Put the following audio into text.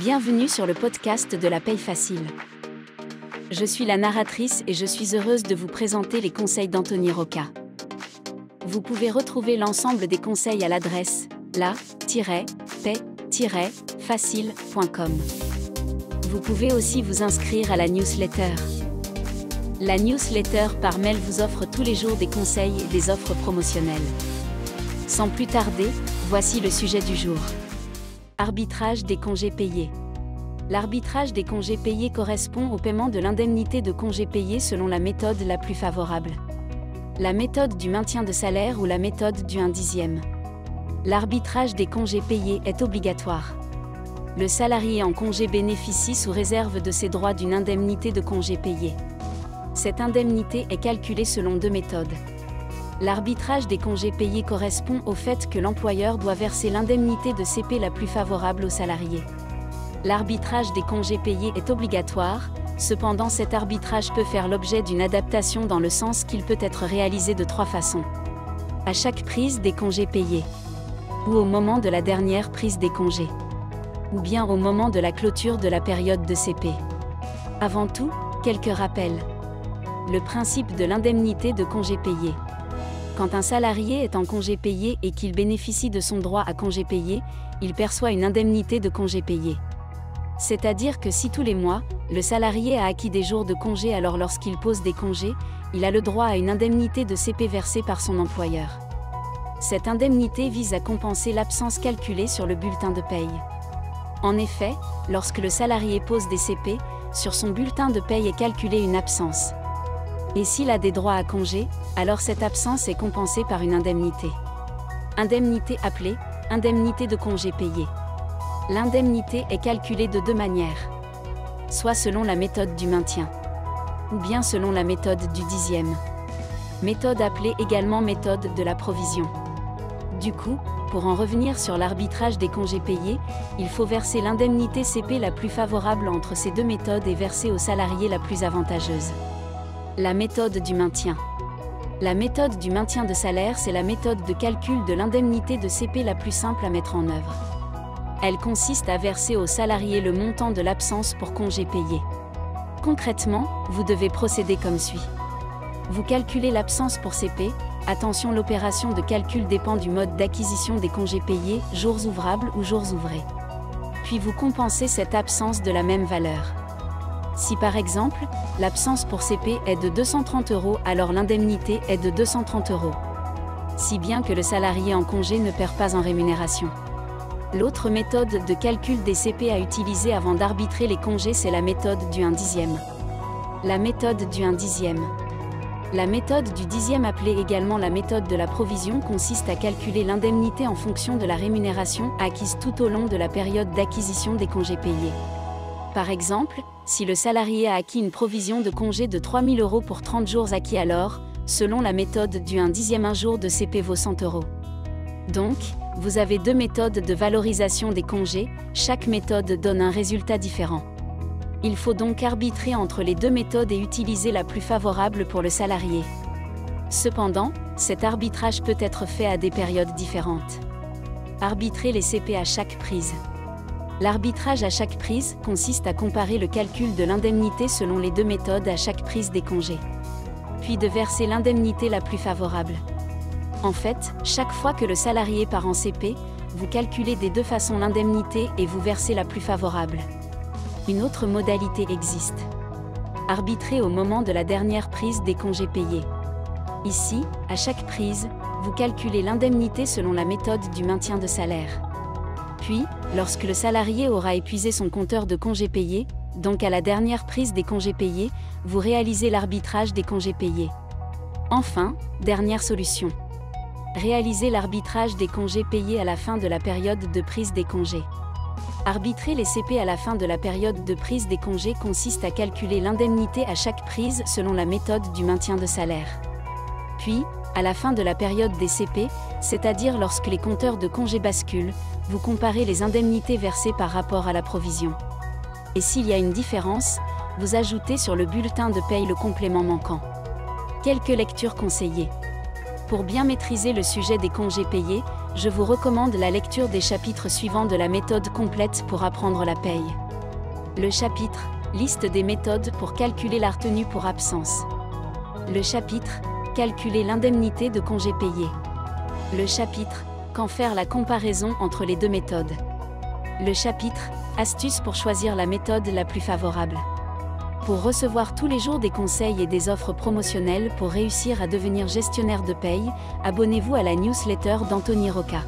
Bienvenue sur le podcast de la paye facile. Je suis la narratrice et je suis heureuse de vous présenter les conseils d'Anthony Rocca. Vous pouvez retrouver l'ensemble des conseils à l'adresse la-paye-facile.com. Vous pouvez aussi vous inscrire à la newsletter. La newsletter par mail vous offre tous les jours des conseils et des offres promotionnelles. Sans plus tarder, voici le sujet du jour. Arbitrage des congés payés. L'arbitrage des congés payés correspond au paiement de l'indemnité de congés payés selon la méthode la plus favorable. La méthode du maintien de salaire ou la méthode du 1/10. L'arbitrage des congés payés est obligatoire. Le salarié en congé bénéficie sous réserve de ses droits d'une indemnité de congés payés. Cette indemnité est calculée selon deux méthodes. L'arbitrage des congés payés correspond au fait que l'employeur doit verser l'indemnité de CP la plus favorable au salarié. L'arbitrage des congés payés est obligatoire, cependant cet arbitrage peut faire l'objet d'une adaptation dans le sens qu'il peut être réalisé de trois façons. À chaque prise des congés payés, ou au moment de la dernière prise des congés, ou bien au moment de la clôture de la période de CP. Avant tout, quelques rappels. Le principe de l'indemnité de congés payés. Quand un salarié est en congé payé et qu'il bénéficie de son droit à congé payé, il perçoit une indemnité de congé payé. C'est-à-dire que si tous les mois, le salarié a acquis des jours de congé, alors lorsqu'il pose des congés, il a le droit à une indemnité de CP versée par son employeur. Cette indemnité vise à compenser l'absence calculée sur le bulletin de paye. En effet, lorsque le salarié pose des CP, sur son bulletin de paye est calculée une absence. Et s'il a des droits à congé, alors cette absence est compensée par une indemnité. Indemnité appelée indemnité de congé payé. L'indemnité est calculée de deux manières. Soit selon la méthode du maintien, ou bien selon la méthode du 10e. Méthode appelée également méthode de la provision. Du coup, pour en revenir sur l'arbitrage des congés payés, il faut verser l'indemnité CP la plus favorable entre ces deux méthodes et verser au salarié la plus avantageuse. La méthode du maintien. La méthode du maintien de salaire, c'est la méthode de calcul de l'indemnité de CP la plus simple à mettre en œuvre. Elle consiste à verser au salarié le montant de l'absence pour congé payé. Concrètement, vous devez procéder comme suit. Vous calculez l'absence pour CP. Attention, l'opération de calcul dépend du mode d'acquisition des congés payés, jours ouvrables ou jours ouvrés. Puis vous compensez cette absence de la même valeur. Si par exemple, l'absence pour CP est de 230 €, alors l'indemnité est de 230 €. Si bien que le salarié en congé ne perd pas en rémunération. L'autre méthode de calcul des CP à utiliser avant d'arbitrer les congés, c'est la méthode du 1/10. La méthode du 1/10. La méthode du 10e, appelée également la méthode de la provision, consiste à calculer l'indemnité en fonction de la rémunération acquise tout au long de la période d'acquisition des congés payés. Par exemple, si le salarié a acquis une provision de congé de 3 000 € pour 30 jours acquis, alors, selon la méthode du 1/10, un jour de CP vaut 100 €. Donc, vous avez deux méthodes de valorisation des congés, chaque méthode donne un résultat différent. Il faut donc arbitrer entre les deux méthodes et utiliser la plus favorable pour le salarié. Cependant, cet arbitrage peut être fait à des périodes différentes. Arbitrer les CP à chaque prise. L'arbitrage à chaque prise consiste à comparer le calcul de l'indemnité selon les deux méthodes à chaque prise des congés. Puis de verser l'indemnité la plus favorable. En fait, chaque fois que le salarié part en CP, vous calculez des deux façons l'indemnité et vous versez la plus favorable. Une autre modalité existe. Arbitrer au moment de la dernière prise des congés payés. Ici, à chaque prise, vous calculez l'indemnité selon la méthode du maintien de salaire. Puis, lorsque le salarié aura épuisé son compteur de congés payés, donc à la dernière prise des congés payés, vous réalisez l'arbitrage des congés payés. Enfin, dernière solution. Réaliser l'arbitrage des congés payés à la fin de la période de prise des congés. Arbitrer les CP à la fin de la période de prise des congés consiste à calculer l'indemnité à chaque prise selon la méthode du maintien de salaire. Puis, à la fin de la période des CP, c'est-à-dire lorsque les compteurs de congés basculent, vous comparez les indemnités versées par rapport à la provision. Et s'il y a une différence, vous ajoutez sur le bulletin de paye le complément manquant. Quelques lectures conseillées. Pour bien maîtriser le sujet des congés payés, je vous recommande la lecture des chapitres suivants de la méthode complète pour apprendre la paye. Le chapitre « Liste des méthodes pour calculer la retenue pour absence ». Le chapitre « Calculer l'indemnité de congés payés ». Le chapitre « Quand faire la comparaison entre les deux méthodes ». Le chapitre « Astuces pour choisir la méthode la plus favorable ». Pour recevoir tous les jours des conseils et des offres promotionnelles pour réussir à devenir gestionnaire de paye, abonnez-vous à la newsletter d'Anthony Rocca.